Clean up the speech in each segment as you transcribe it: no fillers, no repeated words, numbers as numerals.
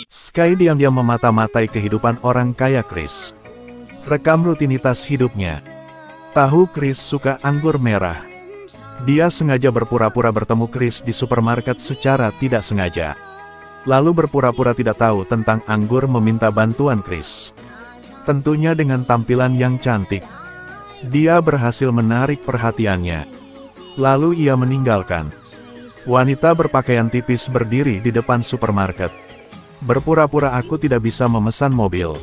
Sky diam-diam memata-matai kehidupan orang kaya Chris. Rekam rutinitas hidupnya. Tahu Chris suka anggur merah. Dia sengaja berpura-pura bertemu Chris di supermarket secara tidak sengaja. Lalu berpura-pura tidak tahu tentang anggur meminta bantuan Chris. Tentunya dengan tampilan yang cantik. Dia berhasil menarik perhatiannya. Lalu ia meninggalkan. Wanita berpakaian tipis berdiri di depan supermarket. Berpura-pura aku tidak bisa memesan mobil.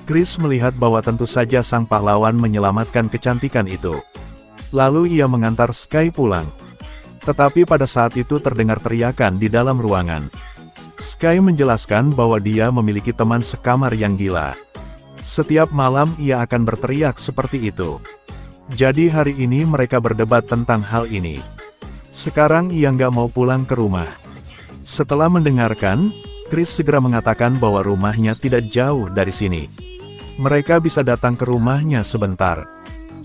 Chris melihat bahwa tentu saja sang pahlawan menyelamatkan kecantikan itu. Lalu ia mengantar Sky pulang. Tetapi pada saat itu terdengar teriakan di dalam ruangan. Sky menjelaskan bahwa dia memiliki teman sekamar yang gila. Setiap malam ia akan berteriak seperti itu. Jadi hari ini mereka berdebat tentang hal ini. Sekarang ia nggak mau pulang ke rumah. Setelah mendengarkan, Chris segera mengatakan bahwa rumahnya tidak jauh dari sini. Mereka bisa datang ke rumahnya sebentar.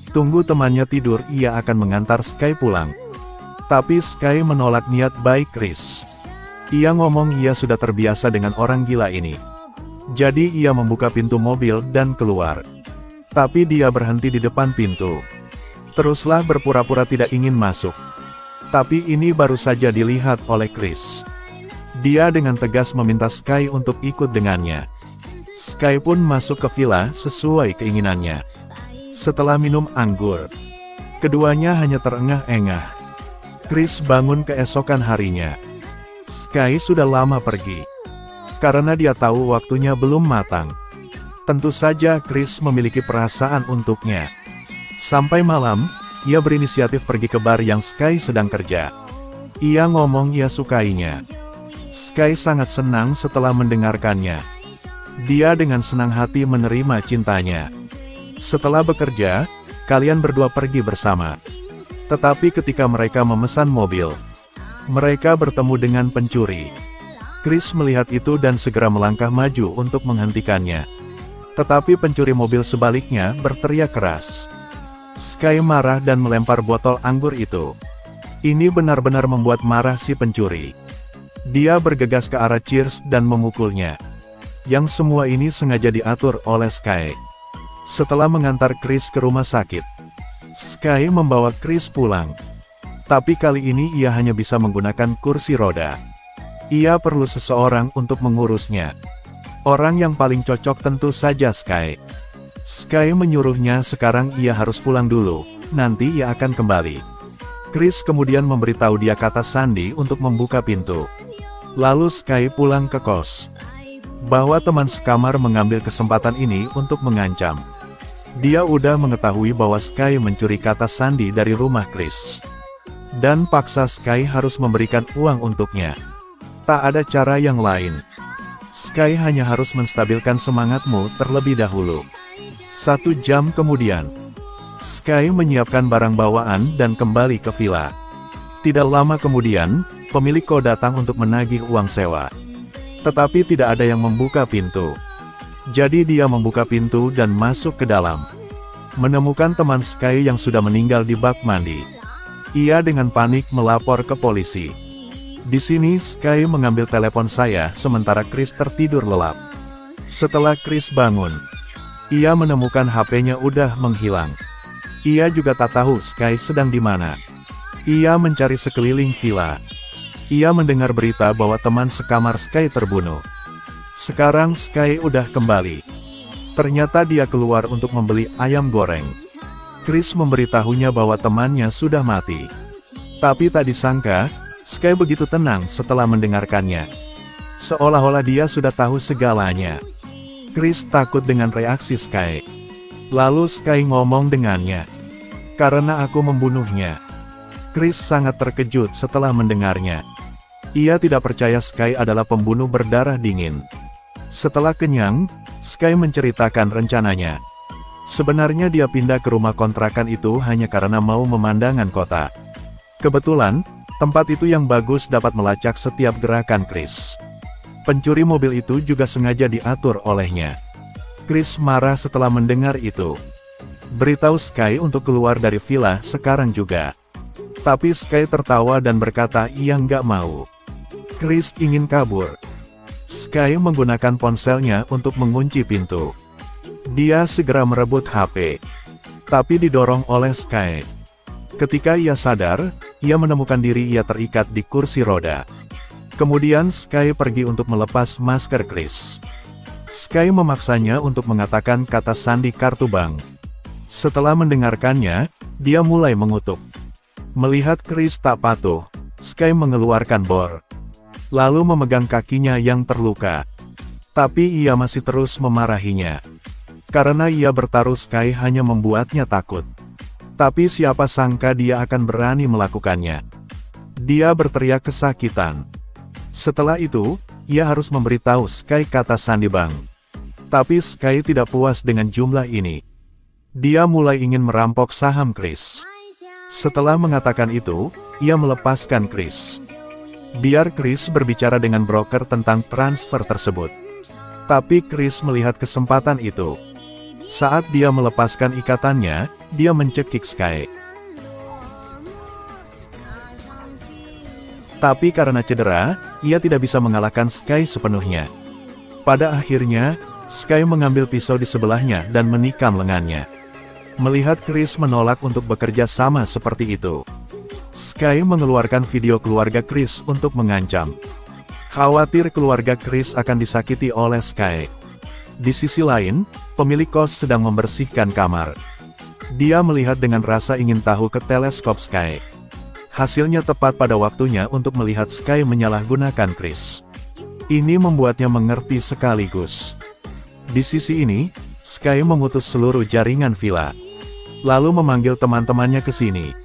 Tunggu temannya tidur, ia akan mengantar Sky pulang. Tapi Sky menolak niat baik Chris. Ia ngomong ia sudah terbiasa dengan orang gila ini. Jadi ia membuka pintu mobil dan keluar. Tapi dia berhenti di depan pintu. Teruslah berpura-pura tidak ingin masuk. Tapi ini baru saja dilihat oleh Chris. Dia dengan tegas meminta Sky untuk ikut dengannya. Sky pun masuk ke villa sesuai keinginannya. Setelah minum anggur, keduanya hanya terengah-engah. Chris bangun keesokan harinya. Sky sudah lama pergi. Karena dia tahu waktunya belum matang. Tentu saja Chris memiliki perasaan untuknya. Sampai malam, ia berinisiatif pergi ke bar yang Sky sedang kerja. Ia ngomong ia sukainya. Sky sangat senang setelah mendengarkannya. Dia dengan senang hati menerima cintanya. Setelah bekerja, kalian berdua pergi bersama. Tetapi ketika mereka memesan mobil, mereka bertemu dengan pencuri. Chris melihat itu dan segera melangkah maju untuk menghentikannya. Tetapi pencuri mobil sebaliknya berteriak keras. Sky marah dan melempar botol anggur itu. Ini benar-benar membuat marah si pencuri. Dia bergegas ke arah Cheers dan memukulnya. Yang semua ini sengaja diatur oleh Sky. Setelah mengantar Chris ke rumah sakit, Sky membawa Chris pulang. Tapi kali ini ia hanya bisa menggunakan kursi roda. Ia perlu seseorang untuk mengurusnya. Orang yang paling cocok tentu saja Sky. Sky menyuruhnya sekarang ia harus pulang dulu, nanti ia akan kembali. Chris kemudian memberitahu dia kata Sandy untuk membuka pintu. Lalu Sky pulang ke kos. Bahwa teman sekamar mengambil kesempatan ini untuk mengancam. Dia udah mengetahui bahwa Sky mencuri kata Sandy dari rumah Chris. Dan paksa Sky harus memberikan uang untuknya. Tak ada cara yang lain. Sky hanya harus menstabilkan semangatmu terlebih dahulu. 1 jam kemudian, Sky menyiapkan barang bawaan dan kembali ke villa. Tidak lama kemudian, pemilik kos datang untuk menagih uang sewa. Tetapi tidak ada yang membuka pintu. Jadi dia membuka pintu dan masuk ke dalam. Menemukan teman Sky yang sudah meninggal di bak mandi. Ia dengan panik melapor ke polisi. Di sini Sky mengambil telepon saya sementara Chris tertidur lelap. Setelah Chris bangun, ia menemukan HP-nya udah menghilang. Ia juga tak tahu Sky sedang di mana. Ia mencari sekeliling villa. Ia mendengar berita bahwa teman sekamar Sky terbunuh. Sekarang Sky udah kembali. Ternyata dia keluar untuk membeli ayam goreng. Chris memberitahunya bahwa temannya sudah mati. Tapi tak disangka, Sky begitu tenang setelah mendengarkannya. Seolah-olah dia sudah tahu segalanya. Chris takut dengan reaksi Sky. Lalu Sky ngomong dengannya. Karena aku membunuhnya. Chris sangat terkejut setelah mendengarnya. Ia tidak percaya Sky adalah pembunuh berdarah dingin. Setelah kenyang, Sky menceritakan rencananya. Sebenarnya dia pindah ke rumah kontrakan itu hanya karena mau pemandangan kota. Kebetulan, tempat itu yang bagus dapat melacak setiap gerakan Chris. Pencuri mobil itu juga sengaja diatur olehnya. Chris marah setelah mendengar itu. Beritahu Sky untuk keluar dari villa sekarang juga. Tapi Sky tertawa dan berkata ia nggak mau. Chris ingin kabur. Sky menggunakan ponselnya untuk mengunci pintu. Dia segera merebut HP, tapi didorong oleh Sky. Ketika ia sadar, ia menemukan diri ia terikat di kursi roda. Kemudian Sky pergi untuk melepas masker Chris. Sky memaksanya untuk mengatakan kata sandi kartu bank. Setelah mendengarkannya, dia mulai mengutuk. Melihat Chris tak patuh, Sky mengeluarkan bor, lalu memegang kakinya yang terluka. Tapi ia masih terus memarahinya. Karena ia bertaruh, Sky hanya membuatnya takut. Tapi siapa sangka dia akan berani melakukannya. Dia berteriak kesakitan. Setelah itu, ia harus memberitahu Sky kata sandi bank. Tapi Sky tidak puas dengan jumlah ini. Dia mulai ingin merampok saham Chris. Setelah mengatakan itu, ia melepaskan Chris. Biar Chris berbicara dengan broker tentang transfer tersebut. Tapi Chris melihat kesempatan itu. Saat dia melepaskan ikatannya, dia mencekik Sky. Tapi karena cedera, ia tidak bisa mengalahkan Sky sepenuhnya. Pada akhirnya, Sky mengambil pisau di sebelahnya dan menikam lengannya. Melihat Chris menolak untuk bekerja sama seperti itu, Sky mengeluarkan video keluarga Chris untuk mengancam. Khawatir keluarga Chris akan disakiti oleh Sky. Di sisi lain, pemilik kos sedang membersihkan kamar. Dia melihat dengan rasa ingin tahu ke teleskop Sky. Hasilnya tepat pada waktunya untuk melihat Sky menyalahgunakan Chris. Ini membuatnya mengerti sekaligus. Di sisi ini, Sky mengutus seluruh jaringan villa, lalu memanggil teman-temannya ke sini.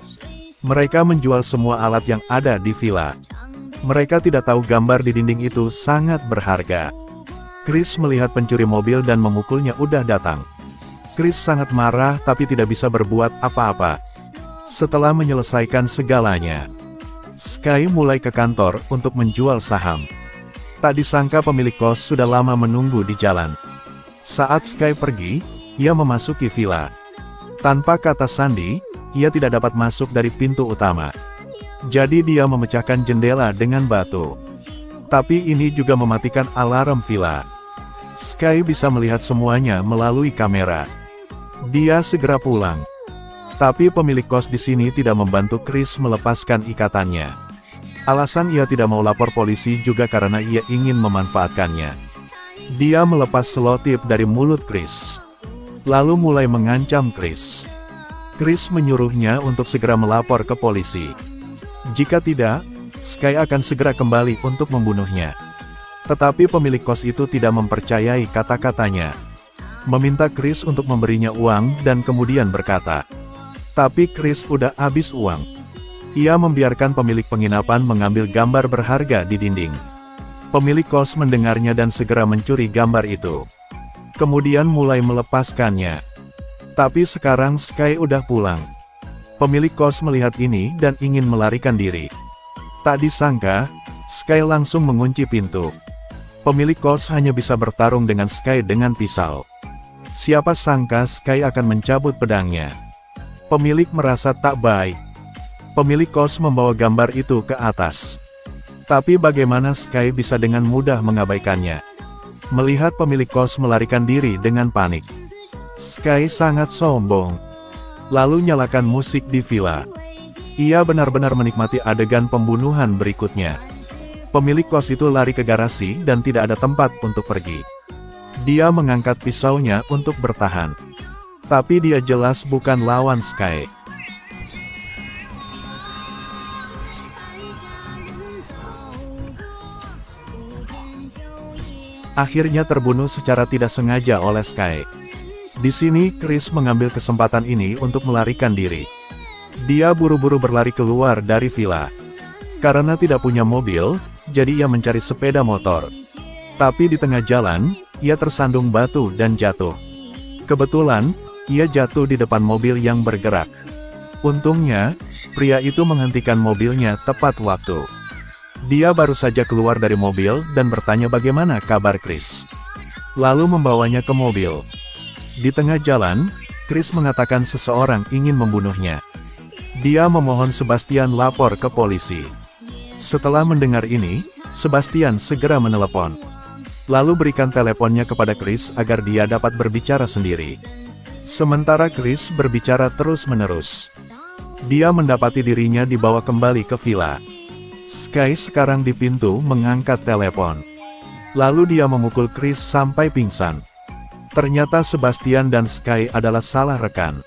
Mereka menjual semua alat yang ada di villa. Mereka tidak tahu gambar di dinding itu sangat berharga. Chris melihat pencuri mobil dan memukulnya udah datang. Chris sangat marah tapi tidak bisa berbuat apa-apa. Setelah menyelesaikan segalanya, Sky mulai ke kantor untuk menjual saham. Tak disangka pemilik kos sudah lama menunggu di jalan. Saat Sky pergi, ia memasuki villa. Tanpa kata sandi, ia tidak dapat masuk dari pintu utama. Jadi dia memecahkan jendela dengan batu. Tapi ini juga mematikan alarm villa. Sky bisa melihat semuanya melalui kamera. Dia segera pulang. Tapi pemilik kos di sini tidak membantu Chris melepaskan ikatannya. Alasan ia tidak mau lapor polisi juga karena ia ingin memanfaatkannya. Dia melepas selotip dari mulut Chris, lalu mulai mengancam Chris. Chris menyuruhnya untuk segera melapor ke polisi. Jika tidak, Sky akan segera kembali untuk membunuhnya. Tetapi pemilik kos itu tidak mempercayai kata-katanya. Meminta Chris untuk memberinya uang dan kemudian berkata, tapi Chris udah habis uang. Ia membiarkan pemilik penginapan mengambil gambar berharga di dinding. Pemilik kos mendengarnya dan segera mencuri gambar itu. Kemudian mulai melepaskannya. Tapi sekarang Sky udah pulang. Pemilik kos melihat ini dan ingin melarikan diri. Tak disangka, Sky langsung mengunci pintu. Pemilik kos hanya bisa bertarung dengan Sky dengan pisau. Siapa sangka Sky akan mencabut pedangnya. Pemilik merasa tak baik. Pemilik kos membawa gambar itu ke atas. Tapi bagaimana Sky bisa dengan mudah mengabaikannya? Melihat pemilik kos melarikan diri dengan panik, Sky sangat sombong. Lalu nyalakan musik di villa. Ia benar-benar menikmati adegan pembunuhan berikutnya. Pemilik kos itu lari ke garasi dan tidak ada tempat untuk pergi. Dia mengangkat pisaunya untuk bertahan. Tapi dia jelas bukan lawan Sky. Akhirnya terbunuh secara tidak sengaja oleh Sky. Di sini Chris mengambil kesempatan ini untuk melarikan diri. Dia buru-buru berlari keluar dari villa. Karena tidak punya mobil, jadi ia mencari sepeda motor. Tapi di tengah jalan, ia tersandung batu dan jatuh. Kebetulan, ia jatuh di depan mobil yang bergerak. Untungnya, pria itu menghentikan mobilnya tepat waktu. Dia baru saja keluar dari mobil dan bertanya bagaimana kabar Chris. Lalu membawanya ke mobil. Di tengah jalan, Chris mengatakan seseorang ingin membunuhnya. Dia memohon Sebastian lapor ke polisi. Setelah mendengar ini, Sebastian segera menelepon. Lalu berikan teleponnya kepada Chris agar dia dapat berbicara sendiri. Sementara Chris berbicara terus-menerus. Dia mendapati dirinya dibawa kembali ke villa. Sky sekarang di pintu mengangkat telepon. Lalu dia memukul Chris sampai pingsan. Ternyata Sebastian dan Sky adalah salah rekan.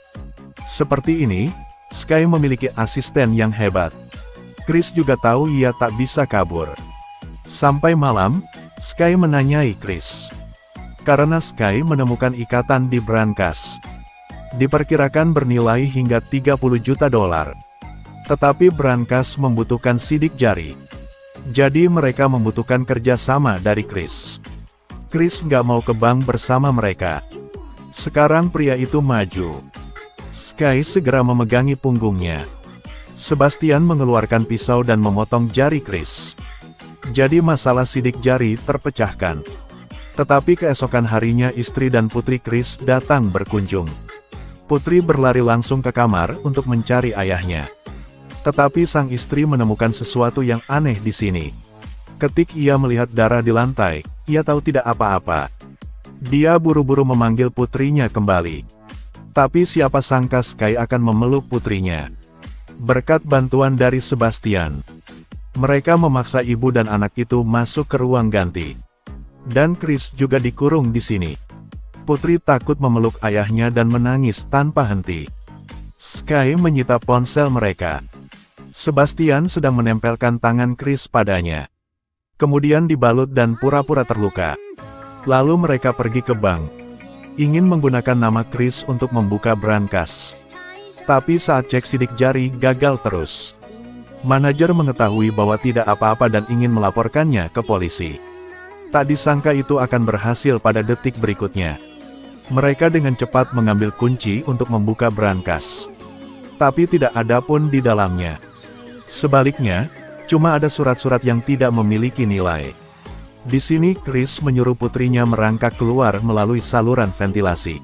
Seperti ini, Sky memiliki asisten yang hebat. Chris juga tahu ia tak bisa kabur. Sampai malam, Sky menanyai Chris. Karena Sky menemukan ikatan di brankas. Diperkirakan bernilai hingga 30 juta dolar. Tetapi brankas membutuhkan sidik jari. Jadi mereka membutuhkan kerjasama dari Chris. Chris nggak mau ke bank bersama mereka. Sekarang pria itu maju. Sky segera memegangi punggungnya. Sebastian mengeluarkan pisau dan memotong jari Chris. Jadi masalah sidik jari terpecahkan. Tetapi keesokan harinya istri dan putri Chris datang berkunjung. Putri berlari langsung ke kamar untuk mencari ayahnya. Tetapi sang istri menemukan sesuatu yang aneh di sini. Ketika ia melihat darah di lantai, ia tahu tidak apa-apa. Dia buru-buru memanggil putrinya kembali. Tapi siapa sangka Sky akan memeluk putrinya. Berkat bantuan dari Sebastian, mereka memaksa ibu dan anak itu masuk ke ruang ganti. Dan Chris juga dikurung di sini. Putri takut memeluk ayahnya dan menangis tanpa henti. Sky menyita ponsel mereka. Sebastian sedang menempelkan tangan Chris padanya. Kemudian dibalut dan pura-pura terluka. Lalu mereka pergi ke bank. Ingin menggunakan nama Chris untuk membuka brankas. Tapi saat cek sidik jari gagal terus. Manajer mengetahui bahwa tidak apa-apa dan ingin melaporkannya ke polisi. Tak disangka itu akan berhasil pada detik berikutnya. Mereka dengan cepat mengambil kunci untuk membuka brankas. Tapi tidak ada pun di dalamnya. Sebaliknya, cuma ada surat-surat yang tidak memiliki nilai. Di sini Chris menyuruh putrinya merangkak keluar melalui saluran ventilasi.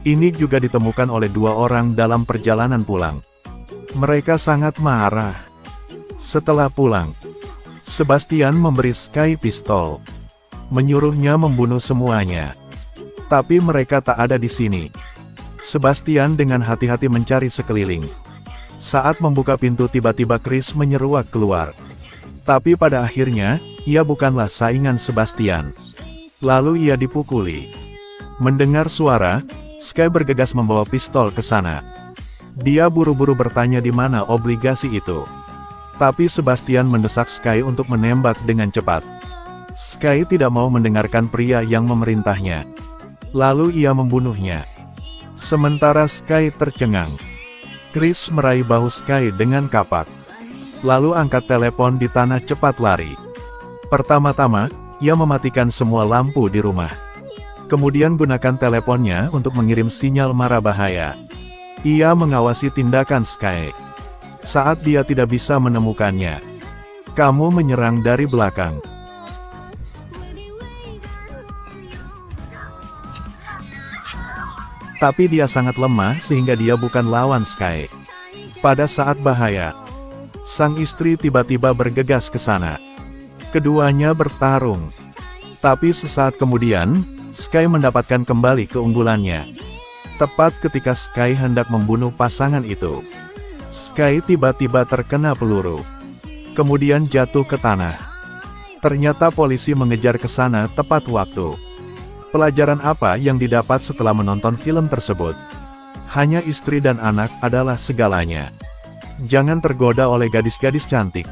Ini juga ditemukan oleh 2 orang dalam perjalanan pulang. Mereka sangat marah. Setelah pulang, Sebastian memberi Sky pistol. Menyuruhnya membunuh semuanya. Tapi mereka tak ada di sini. Sebastian dengan hati-hati mencari sekeliling. Saat membuka pintu tiba-tiba Chris menyeruak keluar. Tapi pada akhirnya, ia bukanlah saingan Sebastian. Lalu ia dipukuli. Mendengar suara, Sky bergegas membawa pistol ke sana. Dia buru-buru bertanya di mana obligasi itu. Tapi Sebastian mendesak Sky untuk menembak dengan cepat. Sky tidak mau mendengarkan pria yang memerintahnya. Lalu ia membunuhnya. Sementara Sky tercengang. Chris meraih bahu Sky dengan kapak. Lalu angkat telepon di tanah cepat lari. Pertama-tama, ia mematikan semua lampu di rumah. Kemudian gunakan teleponnya untuk mengirim sinyal mara bahaya. Ia mengawasi tindakan Sky. Saat dia tidak bisa menemukannya, kamu menyerang dari belakang. Tapi dia sangat lemah sehingga dia bukan lawan Sky. Pada saat bahaya, sang istri tiba-tiba bergegas ke sana. Keduanya bertarung. Tapi sesaat kemudian, Sky mendapatkan kembali keunggulannya. Tepat ketika Sky hendak membunuh pasangan itu, Sky tiba-tiba terkena peluru. Kemudian jatuh ke tanah. Ternyata polisi mengejar ke sana tepat waktu. Pelajaran apa yang didapat setelah menonton film tersebut? Hanya istri dan anak adalah segalanya. Jangan tergoda oleh gadis-gadis cantik.